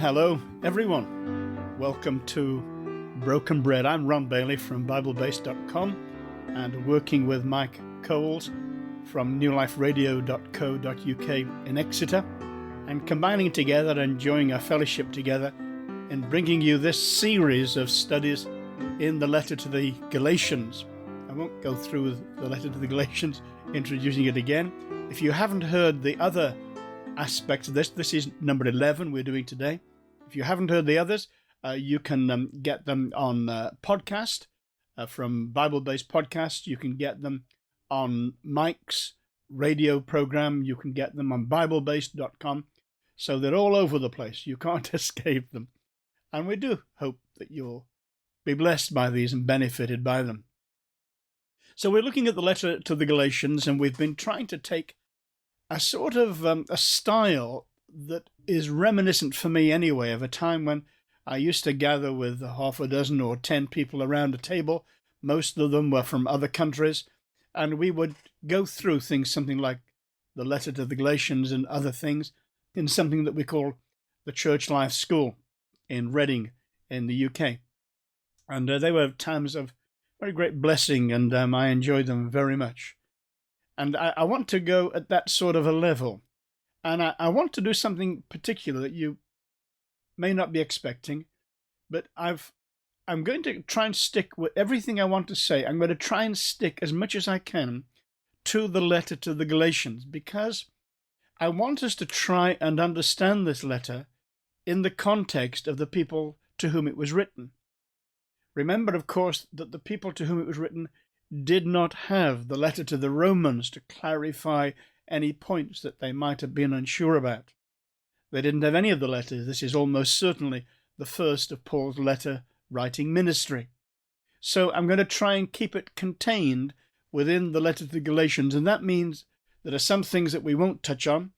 hello, everyone. Welcome to Broken Bread. I'm Ron Bailey from BibleBase.com and working with Mike Coles from newliferadio.co.uk in Exeter, and combining together and enjoying our fellowship together in bringing you this series of studies in the letter to the Galatians. I won't go through the letter to the Galatians, introducing it again. If you haven't heard the other aspects of this is number 11 we're doing today. If you haven't heard the others, you can get them on podcast from Bible-Based Podcast. You can get them on Mike's radio program. You can get them on BibleBased.com. So they're all over the place. You can't escape them. And we do hope that you'll be blessed by these and benefited by them. So we're looking at the letter to the Galatians, and we've been trying to take a sort of a style that is reminiscent for me anyway of a time when I used to gather with half a dozen or 10 people around a table. Most of them were from other countries, and we would go through things something like the letter to the Galatians and other things in something that we call the Church Life School in Reading in the UK. And they were times of very great blessing, and I enjoyed them very much. And I want to go at that sort of a level. And I want to do something particular that you may not be expecting, but I'm going to try and stick with everything I want to say. I'm going to try and stick as much as I can to the letter to the Galatians, because I want us to try and understand this letter in the context of the people to whom it was written. Remember, of course, that the people to whom it was written did not have the letter to the Romans to clarify any points that they might have been unsure about. They didn't have any of the letters. This is almost certainly the first of Paul's letter writing ministry. So I'm going to try and keep it contained within the letter to the Galatians, and that means there are some things that we won't touch on,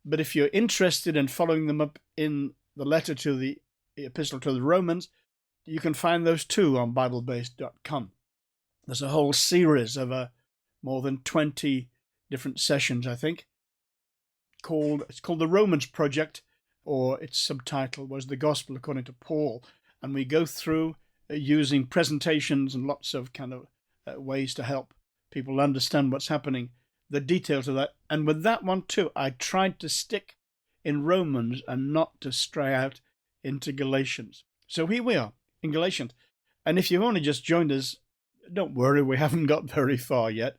but if you're interested in following them up in the letter to the epistle to the Romans, you can find those too on BibleBased.com. There's a whole series of more than 20 different sessions, I think, it's called the Romans Project, or its subtitle was The Gospel According to Paul. And we go through using presentations and lots of kind of ways to help people understand what's happening, the details of that. And with that one too, I tried to stick in Romans and not to stray out into Galatians. So here we are in Galatians. And if you've only just joined us, don't worry, we haven't got very far yet.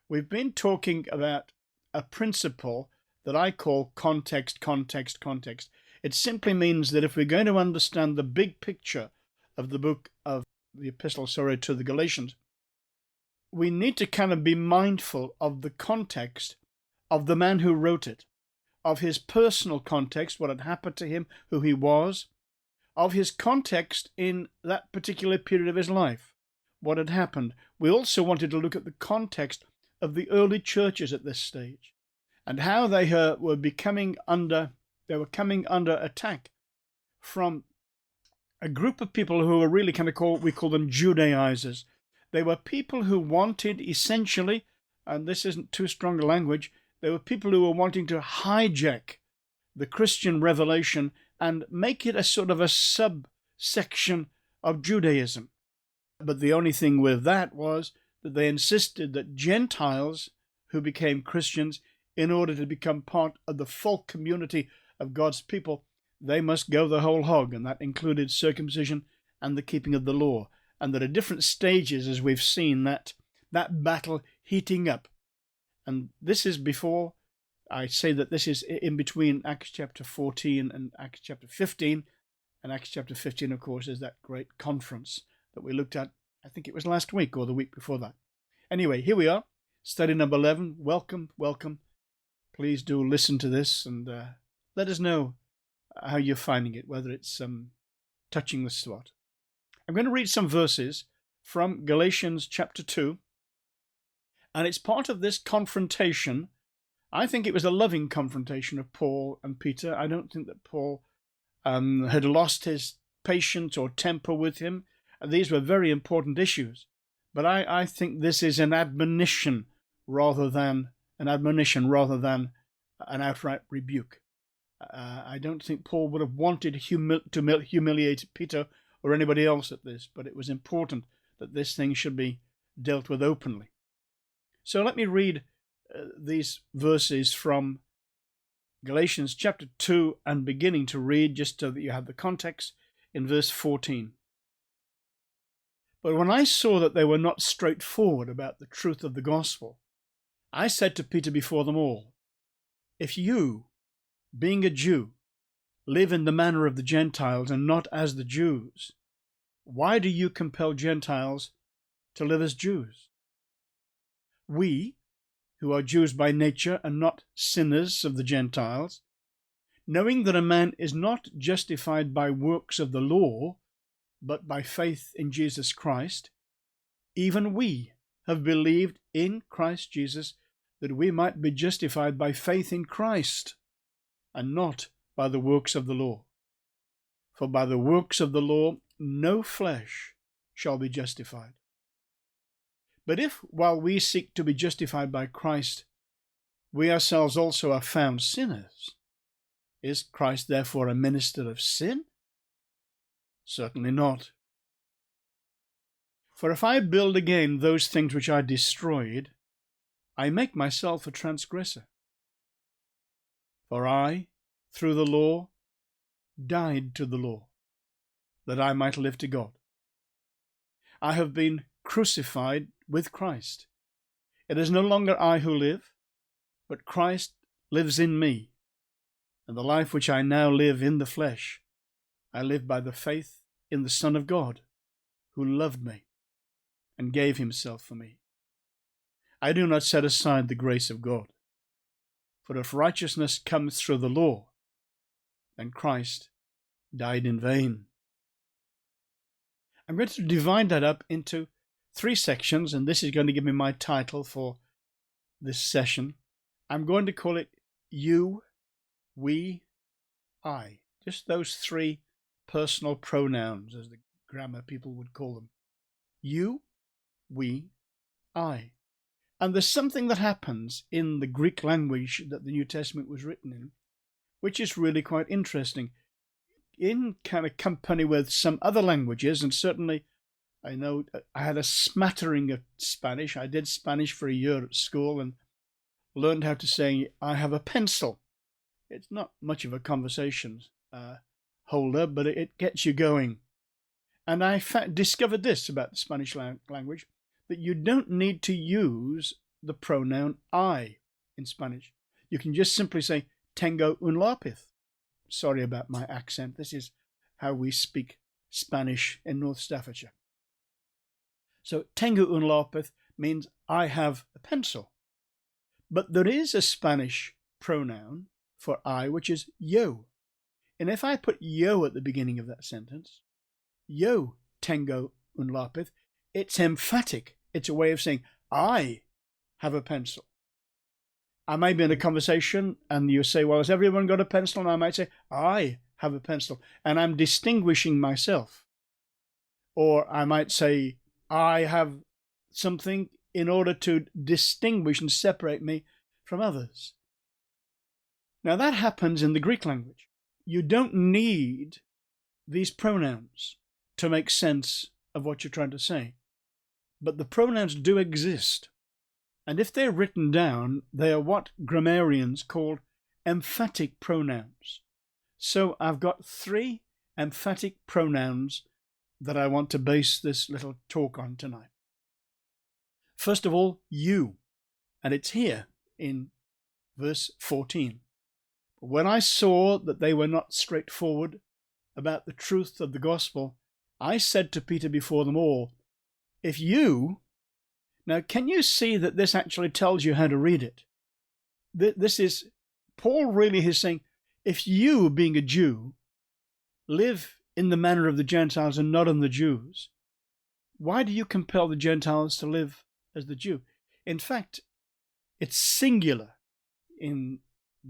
We've been talking about a principle that I call context. It simply means that if we're going to understand the big picture of the book of the epistle, to the Galatians, we need to kind of be mindful of the context of the man who wrote it, of his personal context, what had happened to him, who he was, of his context in that particular period of his life, what had happened. We also wanted to look at the context of the early churches at this stage and how they were coming under attack from a group of people who were really we call them Judaizers. They were people who wanted essentially, and this isn't too strong a language, they were people who were wanting to hijack the Christian revelation and make it a sort of a subsection of Judaism. But the only thing with that was that they insisted that Gentiles who became Christians, in order to become part of the full community of God's people, they must go the whole hog, and that included circumcision and the keeping of the law. And there are different stages, as we've seen, that battle heating up. And this is before, I say that this is in between Acts chapter 14 and Acts chapter 15. And Acts chapter 15, of course, is that great conference that we looked at, I think it was last week or the week before that. Anyway, here we are, study number 11. Welcome. Please do listen to this and let us know how you're finding it, whether it's touching the spot. I'm going to read some verses from Galatians chapter 2, and it's part of this confrontation. I think it was a loving confrontation of Paul and Peter. I don't think that Paul had lost his patience or temper with him. These were very important issues. But I think this is an admonition rather than an outright rebuke. I don't think Paul would have wanted to humiliate Peter or anybody else at this, but it was important that this thing should be dealt with openly. So let me read these verses from Galatians chapter 2 and beginning to read just so that you have the context in verse 14. But when I saw that they were not straightforward about the truth of the gospel, I said to Peter before them all, if you, being a Jew, live in the manner of the Gentiles and not as the Jews, why do you compel Gentiles to live as Jews? We, who are Jews by nature and not sinners of the Gentiles, knowing that a man is not justified by works of the law, but by faith in Jesus Christ, even we have believed in Christ Jesus that we might be justified by faith in Christ and not by the works of the law. For by the works of the law no flesh shall be justified. But if, while we seek to be justified by Christ, we ourselves also are found sinners, is Christ therefore a minister of sin? Certainly not. For if I build again those things which I destroyed, I make myself a transgressor. For I, through the law, died to the law, that I might live to God. I have been crucified with Christ. It is no longer I who live, but Christ lives in me. And the life which I now live in the flesh, I live by the faith in the Son of God, who loved me and gave himself for me. I do not set aside the grace of God. For if righteousness comes through the law, then Christ died in vain. I'm going to divide that up into 3 sections, and this is going to give me my title for this session. I'm going to call it You, We, I. Just those 3 personal pronouns, as the grammar people would call them. You, we, I. And there's something that happens in the Greek language that the New Testament was written in, which is really quite interesting. In kind of company with some other languages, and certainly I know I had a smattering of Spanish. I did Spanish for a year at school and learned how to say, I have a pencil. It's not much of a conversation holder, but it gets you going. And I discovered this about the Spanish language, that you don't need to use the pronoun I in Spanish. You can just simply say, tengo un lápiz. Sorry about my accent. This is how we speak Spanish in North Staffordshire. So, tengo un lápiz means I have a pencil. But there is a Spanish pronoun for I, which is yo. And if I put yo at the beginning of that sentence, yo tengo un lápiz, it's emphatic. It's a way of saying, I have a pencil. I may be in a conversation and you say, well, has everyone got a pencil? And I might say, I have a pencil. And I'm distinguishing myself. Or I might say, I have something in order to distinguish and separate me from others. Now that happens in the Greek language. You don't need these pronouns to make sense of what you're trying to say. But the pronouns do exist. And if they're written down, they are what grammarians call emphatic pronouns. So I've got 3 emphatic pronouns that I want to base this little talk on tonight. First of all, you. And it's here in verse 14. When I saw that they were not straightforward about the truth of the gospel, I said to Peter before them all, if you... Now, can you see that this actually tells you how to read it? This is, Paul really is saying, if you, being a Jew, live in the manner of the Gentiles and not in the Jews, why do you compel the Gentiles to live as the Jew? In fact, it's singular in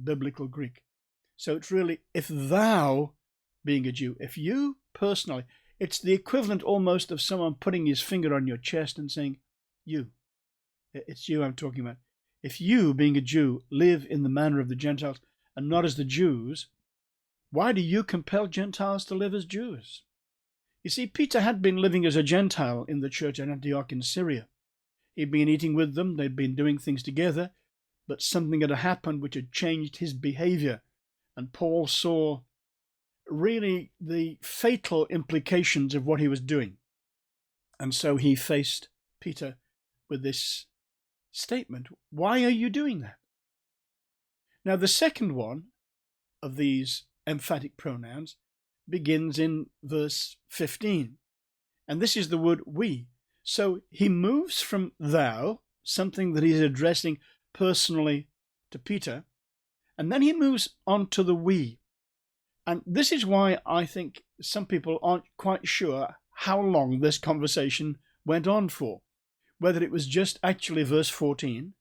biblical Greek. So it's really, if thou, being a Jew, if you personally, it's the equivalent almost of someone putting his finger on your chest and saying, you. It's you I'm talking about. If you, being a Jew, live in the manner of the Gentiles and not as the Jews, Why do you compel Gentiles to live as Jews? You see, Peter had been living as a Gentile in the church at Antioch in Syria. He'd been eating with them, they'd been doing things together, but something had happened which had changed his behavior. And Paul saw really the fatal implications of what he was doing. And so he faced Peter with this statement: why are you doing that? Now, the second one of these emphatic pronouns begins in verse 15. And this is the word we. So he moves from thou, something that he's addressing personally to Peter, and then he moves on to the we. And this is why I think some people aren't quite sure how long this conversation went on for, whether it was just actually verse 14,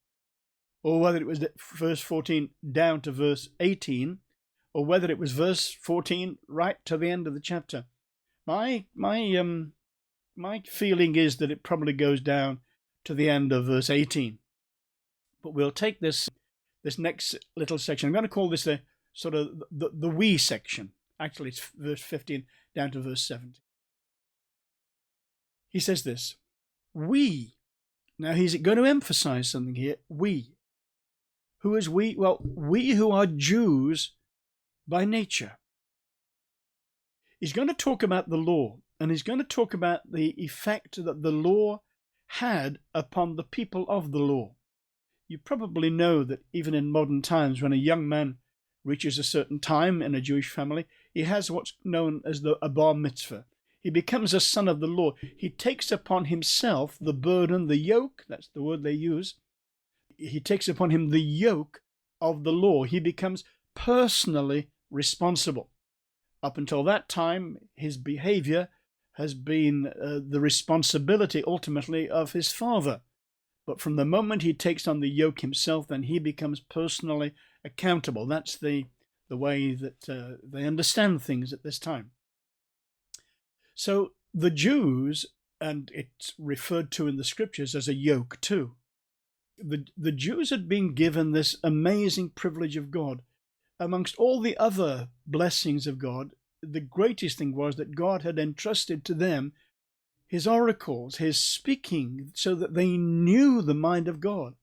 or whether it was verse 14 down to verse 18, or whether it was verse 14 right to the end of the chapter. My feeling is that it probably goes down to the end of verse 18. But we'll take this next little section. I'm going to call this the sort of the we section. Actually, it's verse 15 down to verse 17. He says this: we. Now he's going to emphasize something here. We. Who is we? Well, we who are Jews by nature. He's going to talk about the law, and he's going to talk about the effect that the law had upon the people of the law. You probably know that even in modern times, when a young man reaches a certain time in a Jewish family, he has what's known as a bar mitzvah. He becomes a son of the law. He takes upon himself the burden, the yoke, that's the word they use. He takes upon him the yoke of the law. He becomes personally responsible. Up until that time, his behavior has been the responsibility ultimately of his father. But from the moment he takes on the yoke himself, then he becomes personally accountable. That's the way that they understand things at this time. So the Jews, and it's referred to in the scriptures as a yoke too, the Jews had been given this amazing privilege of God. Amongst all the other blessings of God, the greatest thing was that God had entrusted to them his oracles, his speaking, so that they knew the mind of God.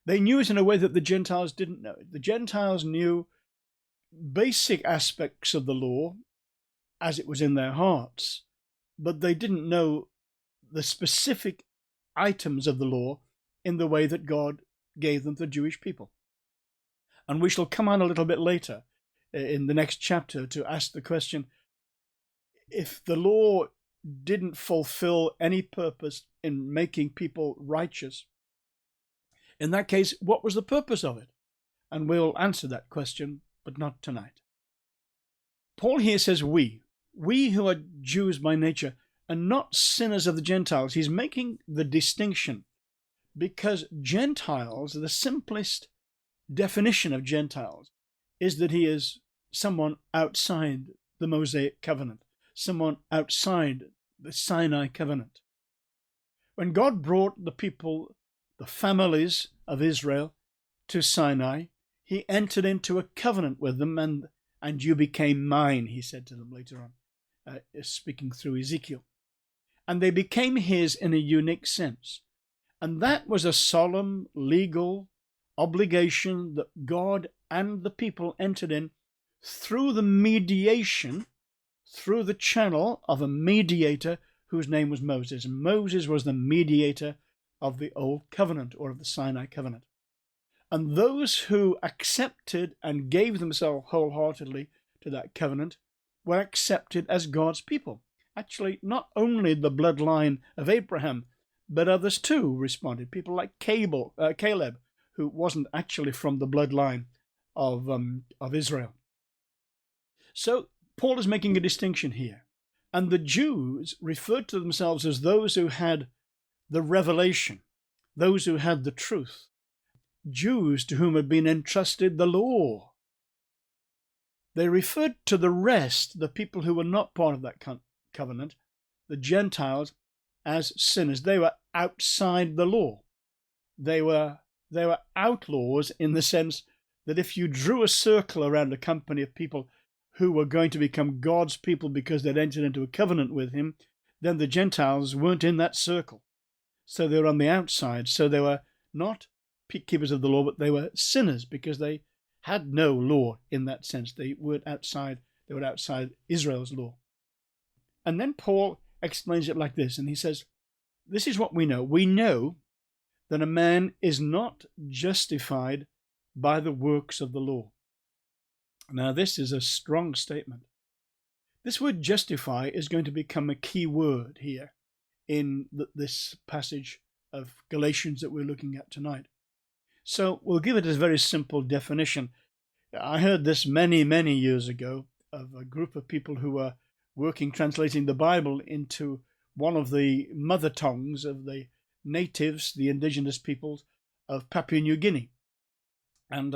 They knew it in a way that the Gentiles didn't know it. The Gentiles knew basic aspects of the law as it was in their hearts, but they didn't know the specific items of the law in the way that God gave them to the Jewish people. And we shall come on a little bit later in the next chapter to ask the question, if the law didn't fulfill any purpose in making people righteous, in that case, what was the purpose of it? And we'll answer that question, but not tonight. Paul here says we who are Jews by nature, and not sinners of the Gentiles. He's making the distinction because Gentiles, the simplest definition of Gentiles is that he is someone outside the Mosaic covenant, someone outside the Sinai covenant. When God brought the people, the families of Israel, to Sinai, he entered into a covenant with them, and you became mine, he said to them later on, speaking through Ezekiel. And they became his in a unique sense. And that was a solemn legal obligation that God and the people entered in through the mediation, through the channel of a mediator whose name was Moses. And Moses was the mediator of the Old Covenant, or of the Sinai Covenant. And those who accepted and gave themselves wholeheartedly to that covenant were accepted as God's people. Actually, not only the bloodline of Abraham, but others too responded. People like Caleb, who wasn't actually from the bloodline of Israel. So Paul is making a distinction here. And the Jews referred to themselves as those who had the revelation, those who had the truth, Jews to whom had been entrusted the law. They referred to the rest, the people who were not part of that covenant, the Gentiles, as sinners. They were outside the law. They were outlaws in the sense that if you drew a circle around a company of people who were going to become God's people because they'd entered into a covenant with him, then the Gentiles weren't in that circle. So they were on the outside. So they were not keepers of the law, but they were sinners because they had no law in that sense. They were outside Israel's law. And then Paul explains it like this, and he says, this is what we know. We know that a man is not justified by the works of the law. Now, this is a strong statement. This word justify is going to become a key word here in this passage of Galatians that we're looking at tonight. So we'll give it a very simple definition. I heard this many, many years ago of a group of people who were working, translating the Bible into one of the mother tongues of the natives, the indigenous peoples of Papua New Guinea. And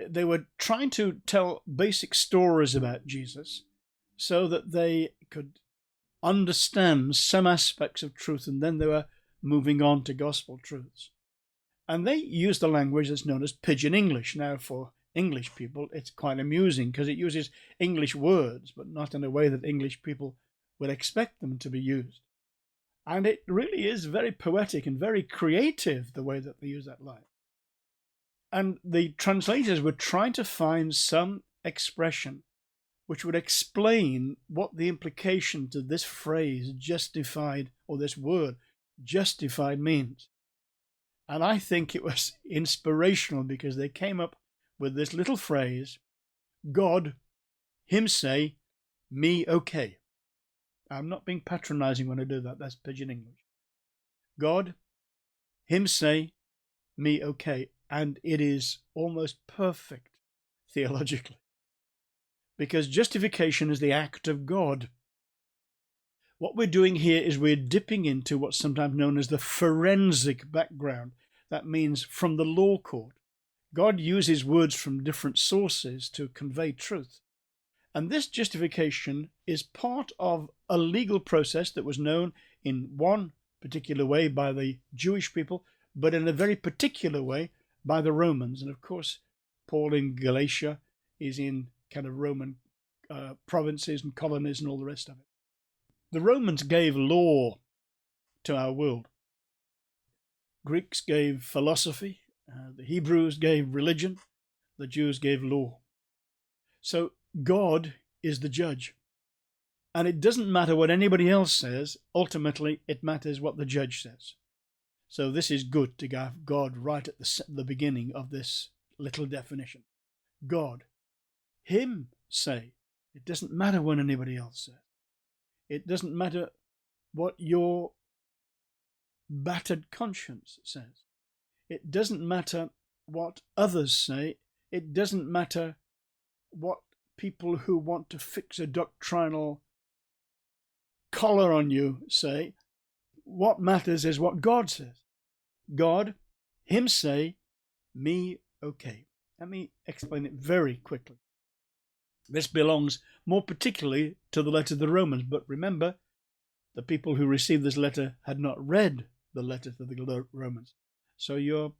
they were trying to tell basic stories about Jesus so that they could understand some aspects of truth, and then they were moving on to gospel truths. And they used a language that's known as Pidgin English. Now, for English people, it's quite amusing because it uses English words, but not in a way that English people would expect them to be used. And it really is very poetic and very creative, the way that they use that line. And the translators were trying to find some expression which would explain what the implication to this phrase justified, or this word justified, means. And I think it was inspirational because they came up with this little phrase, God, him say, me okay. I'm not being patronizing when I do that. That's Pidgin English. God, him say, me okay. And it is almost perfect theologically. Because justification is the act of God. What we're doing here is we're dipping into what's sometimes known as the forensic background. That means from the law court. God uses words from different sources to convey truth. And this justification is part of a legal process that was known in one particular way by the Jewish people, but in a very particular way by the Romans. And of course, Paul in Galatia is in kind of Roman provinces and colonies and all the rest of it. The Romans gave law to our world. Greeks gave philosophy, the Hebrews gave religion, the Jews gave law. So God is the judge. And it doesn't matter what anybody else says, ultimately it matters what the judge says. So this is good to have God right at the beginning of this little definition. God, him say. It doesn't matter what anybody else says. It doesn't matter what your battered conscience says. It doesn't matter what others say. It doesn't matter what people who want to fix a doctrinal collar on you say. What matters is what God says. God, him say, me okay. Let me explain it very quickly. This belongs more particularly to the letter to the Romans, but remember, the people who received this letter had not read the letter to the Romans. So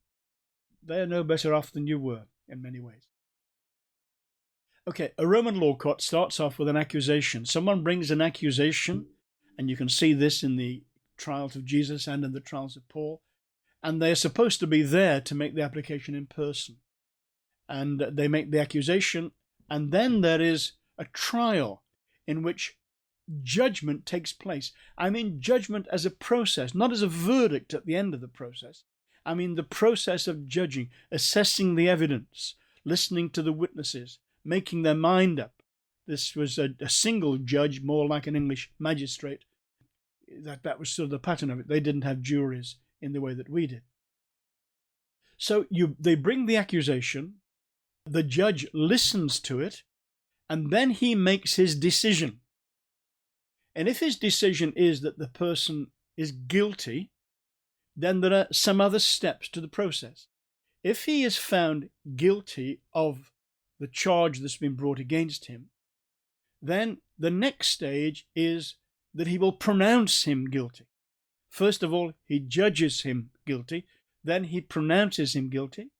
they're no better off than you were in many ways. Okay, a Roman law court starts off with an accusation. Someone brings an accusation, and you can see this in the trials of Jesus and in the trials of Paul, and they're supposed to be there to make the application in person. And they make the accusation, and then there is a trial in which judgment takes place. I mean judgment as a process, not as a verdict at the end of the process. I mean the process of judging, assessing the evidence, listening to the witnesses, making their mind up. This was a single judge, more like an English magistrate. That was sort of the pattern of it. They didn't have juries in the way that we did. So they bring the accusation, the judge listens to it, and then he makes his decision. And if his decision is that the person is guilty, then there are some other steps to the process. If he is found guilty of the charge that's been brought against him, then the next stage is that he will pronounce him guilty. First of all, he judges him guilty, then he pronounces him guilty,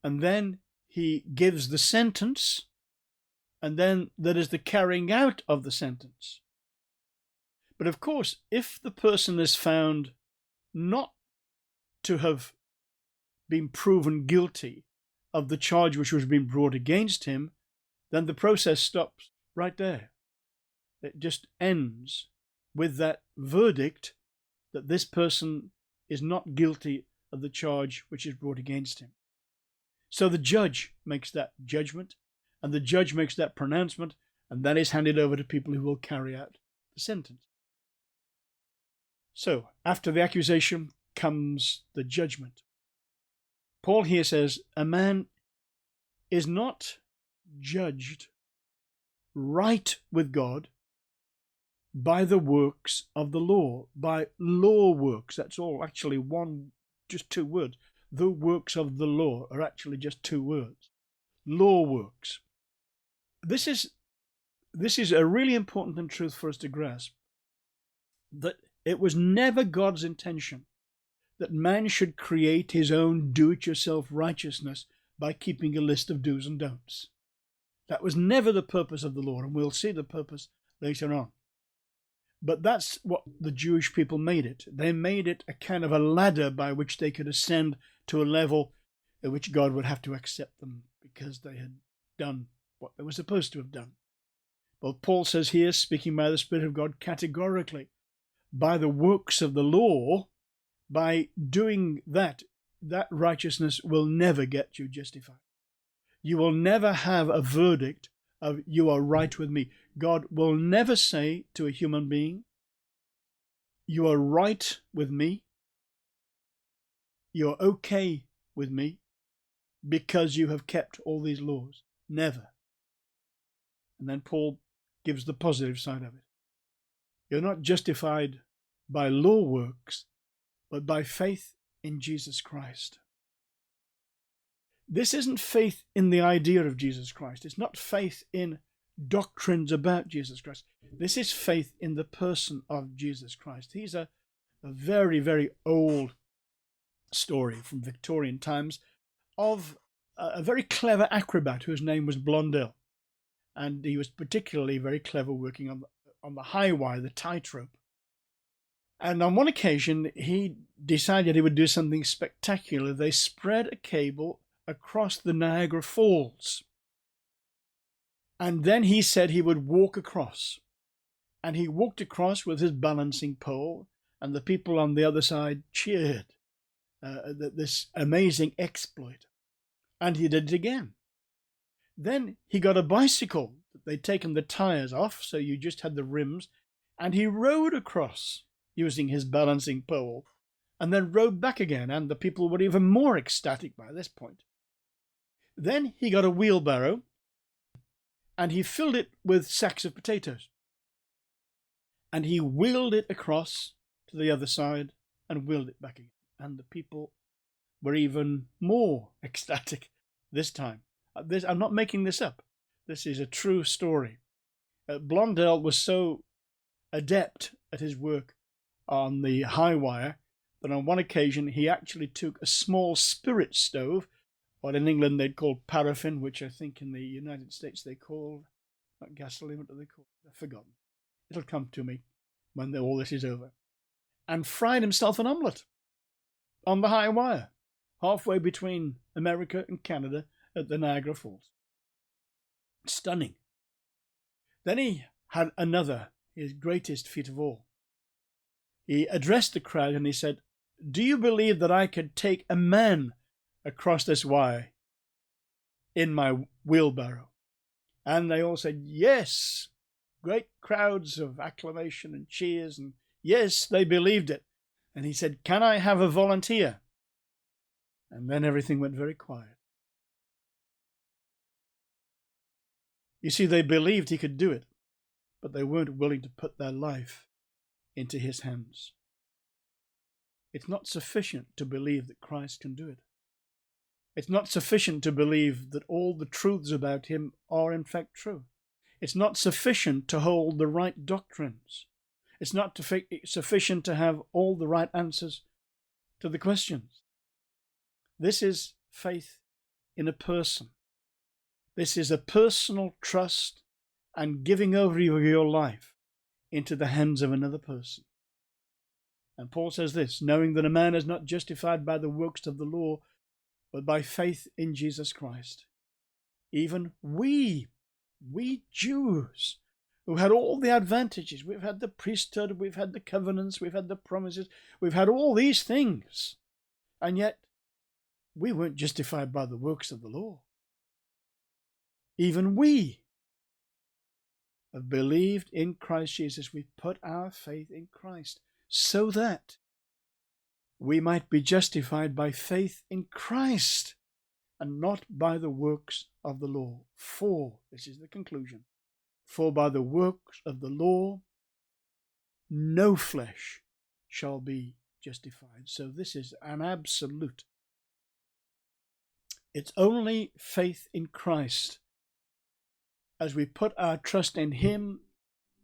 and then he gives the sentence, and then there is the carrying out of the sentence. But of course, if the person is found not to have been proven guilty of the charge which was being brought against him, then the process stops right there. It just ends with that verdict that this person is not guilty of the charge which is brought against him. So the judge makes that judgment, and the judge makes that pronouncement, and that is handed over to people who will carry out the sentence. So after the accusation comes the judgment. Paul here says a man is not judged right with God by the works of the law, by law works. That's all actually just two words. The works of the law are actually just two words. Law works. This is a really important truth for us to grasp, that it was never God's intention that man should create his own do-it-yourself righteousness by keeping a list of do's and don'ts. That was never the purpose of the law, and we'll see the purpose later on. But that's what the Jewish people made it. They made it a kind of a ladder by which they could ascend to a level at which God would have to accept them because they had done what they were supposed to have done. Well, Paul says here, speaking by the Spirit of God, categorically, by the works of the law, by doing that righteousness will never get you justified. You will never have a verdict of you are right with me. God will never say to a human being, you are right with me, you're okay with me, because you have kept all these laws. Never. And then Paul gives the positive side of it. You're not justified by law works, but by faith in Jesus Christ. This isn't faith in the idea of Jesus Christ. It's not faith in doctrines about Jesus Christ. This is faith in the person of Jesus Christ. He's a very, very old story from Victorian times of a very clever acrobat whose name was Blondel. And he was particularly very clever working on the high wire, the tightrope. And on one occasion, he decided he would do something spectacular. They spread a cable across the Niagara Falls. And then he said he would walk across. And he walked across with his balancing pole, and the people on the other side cheered this amazing exploit. And he did it again. Then he got a bicycle. They'd taken the tires off, so you just had the rims, and he rode across using his balancing pole, and then rode back again, and the people were even more ecstatic by this point. Then he got a wheelbarrow, and he filled it with sacks of potatoes, and he wheeled it across to the other side and wheeled it back again, and the people were even more ecstatic this time. I'm not making this up. This is a true story. Blondel was so adept at his work on the high wire that on one occasion he actually took a small spirit stove, what in England they'd call paraffin, which I think in the United States they call, not gasoline, what do they call it? I've forgotten. It'll come to me when all this is over. And fried himself an omelette on the high wire, halfway between America and Canada at the Niagara Falls. Stunning. Then he had another, his greatest feat of all. He addressed the crowd and he said, "Do you believe that I could take a man across this wire in my wheelbarrow?" And they all said, "Yes." Great crowds of acclamation and cheers, and yes, they believed it. And he said, "Can I have a volunteer?" And then everything went very quiet. You see, they believed he could do it, but they weren't willing to put their life into his hands. It's not sufficient to believe that Christ can do it. It's not sufficient to believe that all the truths about him are in fact true. It's not sufficient to hold the right doctrines. It's not sufficient to have all the right answers to the questions. This is faith in a person. This is a personal trust and giving over your life into the hands of another person. And Paul says this, knowing that a man is not justified by the works of the law, but by faith in Jesus Christ. Even we Jews, who had all the advantages, we've had the priesthood, we've had the covenants, we've had the promises, we've had all these things, and yet we weren't justified by the works of the law. Even we have believed in Christ Jesus. We've put our faith in Christ so that we might be justified by faith in Christ and not by the works of the law. For, this is the conclusion, for by the works of the law no flesh shall be justified. So this is an absolute. It's only faith in Christ as we put our trust in him,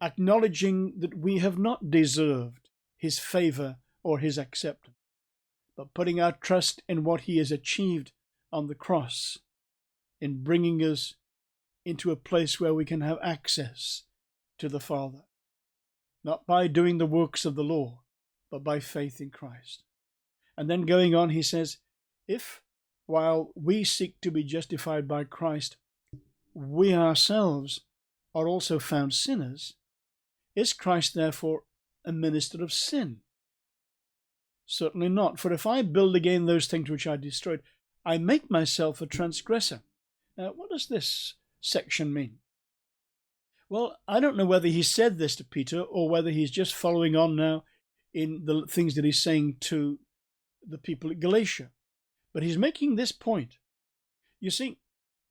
acknowledging that we have not deserved his favor or his acceptance, but putting our trust in what he has achieved on the cross in bringing us into a place where we can have access to the Father, not by doing the works of the law, but by faith in Christ. And then going on, he says, if while we seek to be justified by Christ, we ourselves are also found sinners, is Christ therefore a minister of sin? Certainly not. For if I build again those things which I destroyed, I make myself a transgressor. Now, what does this section mean? Well, I don't know whether he said this to Peter or whether he's just following on now in the things that he's saying to the people at Galatia. But he's making this point. You see,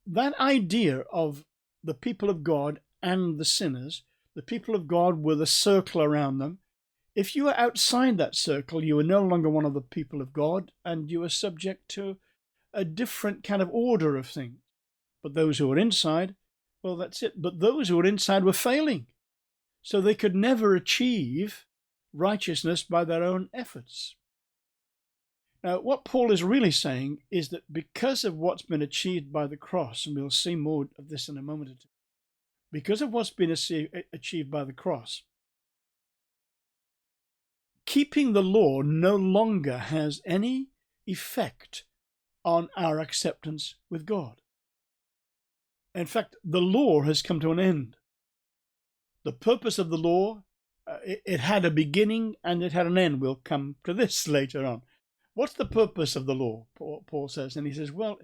that idea of the people of God and the sinners, the people of God with a circle around them, if you are outside that circle, you are no longer one of the people of God, and you are subject to a different kind of order of things. But those who are inside, well, that's it. But those who are inside were failing. So they could never achieve righteousness by their own efforts. Now, what Paul is really saying is that because of what's been achieved by the cross, and we'll see more of this in a moment or two, because of what's been achieved by the cross, keeping the law no longer has any effect on our acceptance with God. In fact, the law has come to an end. The purpose of the law, it had a beginning and it had an end. We'll come to this later on. What's the purpose of the law, Paul says? And he says, well,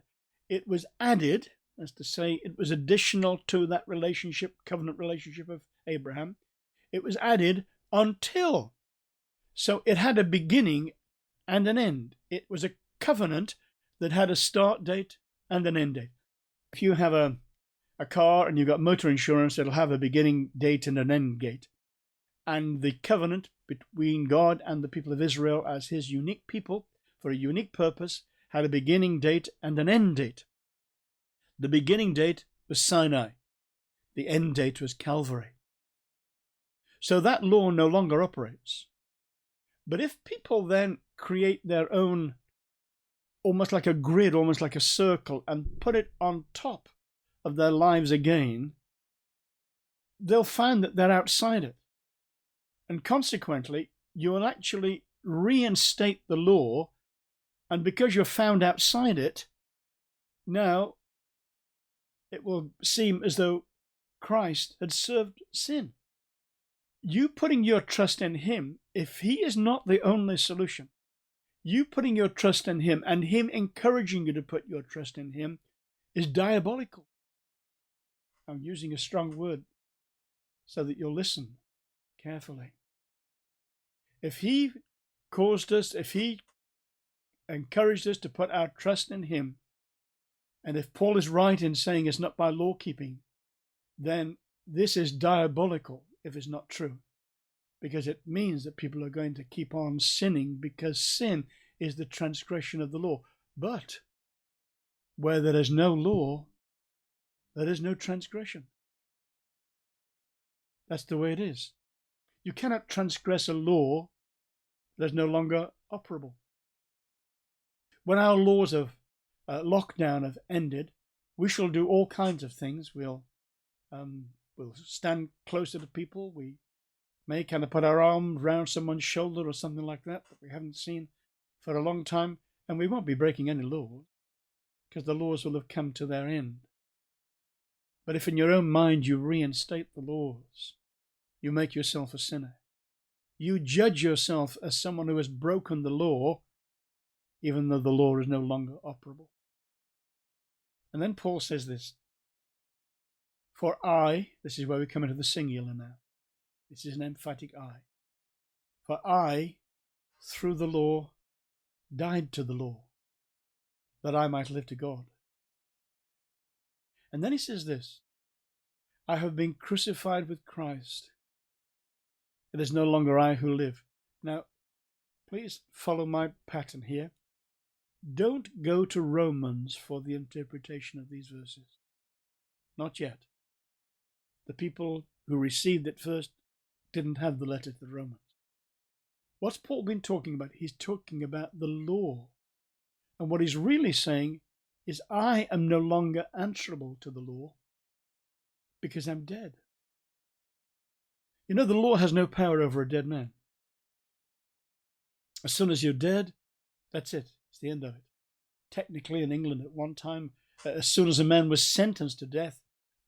it was added, as to say, it was additional to that relationship, covenant relationship of Abraham. It was added until. So it had a beginning and an end. It was a covenant that had a start date and an end date. If you have a car and you've got motor insurance, it'll have a beginning date and an end date. And the covenant between God and the people of Israel as his unique people for a unique purpose had a beginning date and an end date. The beginning date was Sinai. The end date was Calvary. So that law no longer operates. But if people then create their own, almost like a grid, almost like a circle, and put it on top of their lives again, they'll find that they're outside it. And consequently, you will actually reinstate the law, and because you're found outside it, now it will seem as though Christ had served sin. You putting your trust in him, if he is not the only solution, you putting your trust in him and him encouraging you to put your trust in him is diabolical. I'm using a strong word so that you'll listen carefully. If he caused us, if he encouraged us to put our trust in him, and if Paul is right in saying it's not by law keeping, then this is diabolical if it's not true, because it means that people are going to keep on sinning because sin is the transgression of the law. But where there is no law, there is no transgression. That's the way it is. You cannot transgress a law that is no longer operable. When our laws of lockdown have ended, We shall do all kinds of things. We'll stand closer to people. We may kind of put our arm around someone's shoulder or something like that we haven't seen for a long time, and we won't be breaking any laws because the laws will have come to their end. But if in your own mind you reinstate the laws, you make yourself a sinner. You judge yourself as someone who has broken the law, even though the law is no longer operable. And then Paul says this, for I, this is where we come into the singular now. This is an emphatic I. For I, through the law, died to the law, that I might live to God. And then he says this, I have been crucified with Christ. It is no longer I who live. Now, please follow my pattern here. Don't go to Romans for the interpretation of these verses. Not yet. The people who received it first didn't have the letter to the Romans. What's Paul been talking about? He's talking about the law. And what he's really saying is, I am no longer answerable to the law because I'm dead. You know, the law has no power over a dead man. As soon as you're dead, that's it. It's the end of it. Technically, in England at one time, as soon as a man was sentenced to death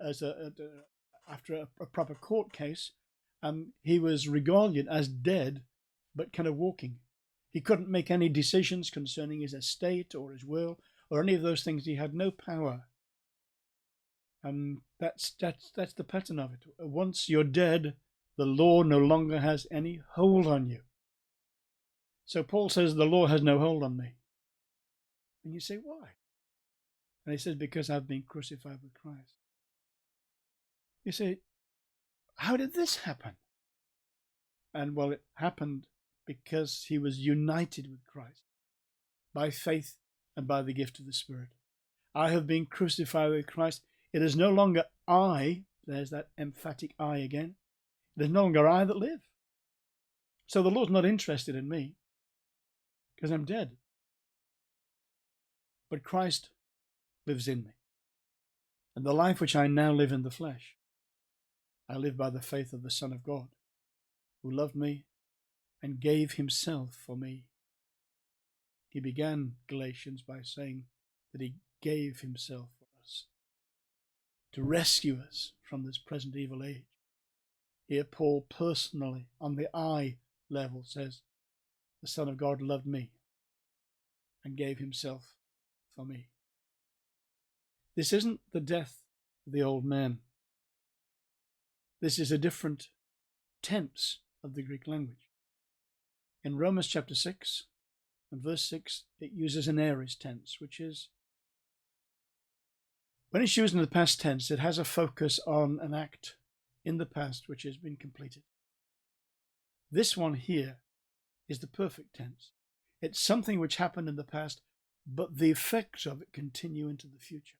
after a proper court case, he was regarded as dead, but kind of walking. He couldn't make any decisions concerning his estate or his will or any of those things. He had no power. That's the pattern of it. Once you're dead, the law no longer has any hold on you. So Paul says the law has no hold on me. And you say, why? And he says, because I've been crucified with Christ. You say, how did this happen? And well, it happened because he was united with Christ by faith and by the gift of the Spirit. I have been crucified with Christ. It is no longer I, there's that emphatic I again. It is no longer I that live. So the Lord's not interested in me because I'm dead. But Christ lives in me. And the life which I now live in the flesh, I live by the faith of the Son of God, who loved me and gave himself for me. He began Galatians by saying that he gave himself for us to rescue us from this present evil age. Here Paul personally, on the I level, says, the Son of God loved me and gave himself for me. This isn't the death of the old man. This is a different tense of the Greek language. In Romans chapter 6 and verse 6, it uses an aorist tense, which is, when it's used in the past tense, it has a focus on an act in the past which has been completed. This one here is the perfect tense. It's something which happened in the past, but the effects of it continue into the future.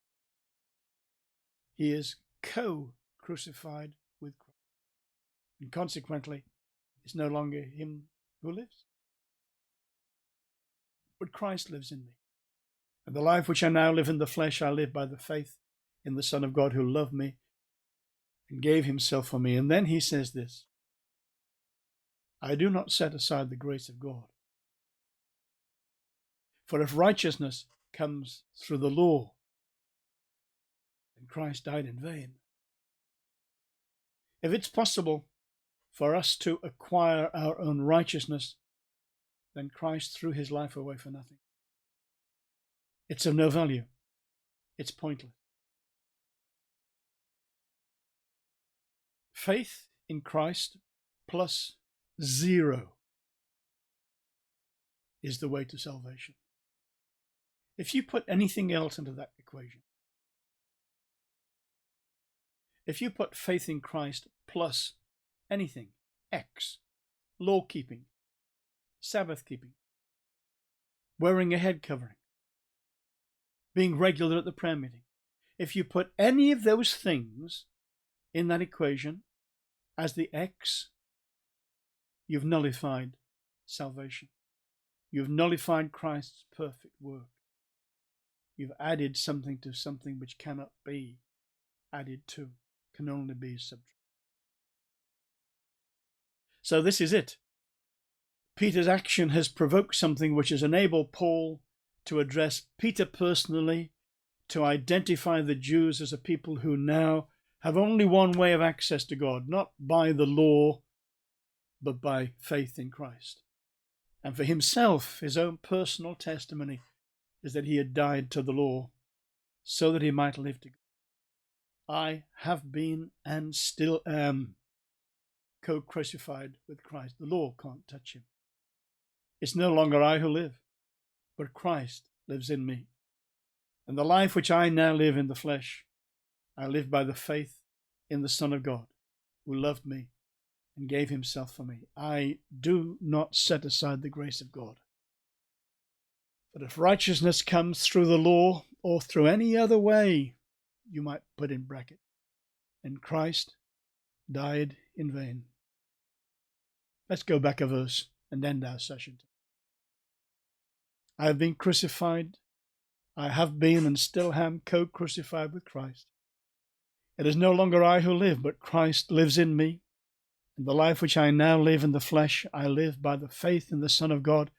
He is co-crucified with Christ. And consequently, it's no longer him who lives, but Christ lives in me. And the life which I now live in the flesh, I live by the faith in the Son of God who loved me and gave himself for me. And then he says this, I do not set aside the grace of God. For if righteousness comes through the law, then Christ died in vain. If it's possible for us to acquire our own righteousness, then Christ threw his life away for nothing. It's of no value. It's pointless. Faith in Christ plus 0 is the way to salvation. If you put anything else into that equation, if you put faith in Christ plus anything, X, law keeping, Sabbath keeping, wearing a head covering, being regular at the prayer meeting, if you put any of those things in that equation as the X, you've nullified salvation. You've nullified Christ's perfect work. You've added something to something which cannot be added to, can only be subtracted. So this is it. Peter's action has provoked something which has enabled Paul to address Peter personally, to identify the Jews as a people who now have only one way of access to God, not by the law, but by faith in Christ. And for himself, his own personal testimony is that he had died to the law so that he might live to God. I have been and still am co-crucified with Christ. The law can't touch him. It's no longer I who live, but Christ lives in me. And the life which I now live in the flesh, I live by the faith in the Son of God, who loved me and gave himself for me. I do not set aside the grace of God. But if righteousness comes through the law or through any other way, you might put in bracket, and Christ died in vain. Let's go back a verse and end our session. I have been crucified. I have been and still am co-crucified with Christ. It is no longer I who live, but Christ lives in me. And the life which I now live in the flesh, I live by the faith in the Son of God,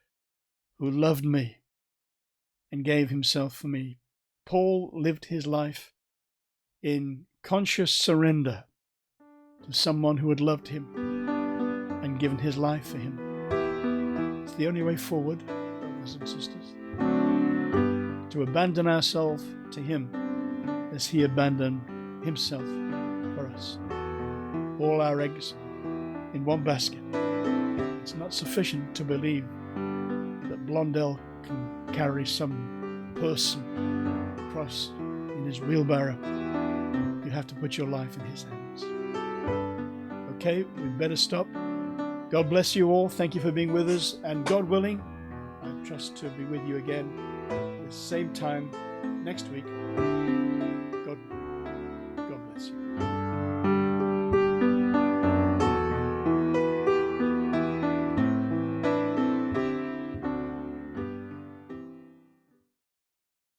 who loved me and gave himself for me. Paul lived his life in conscious surrender to someone who had loved him and given his life for him. It's the only way forward, brothers and sisters, to abandon ourselves to him as he abandoned himself for us. All our eggs in one basket. It's not sufficient to believe that Blondell can carry some person across in his wheelbarrow. You have to put your life in his hands. Okay, we better stop. God bless you all. Thank you for being with us. And God willing, I trust to be with you again at the same time next week. God bless you.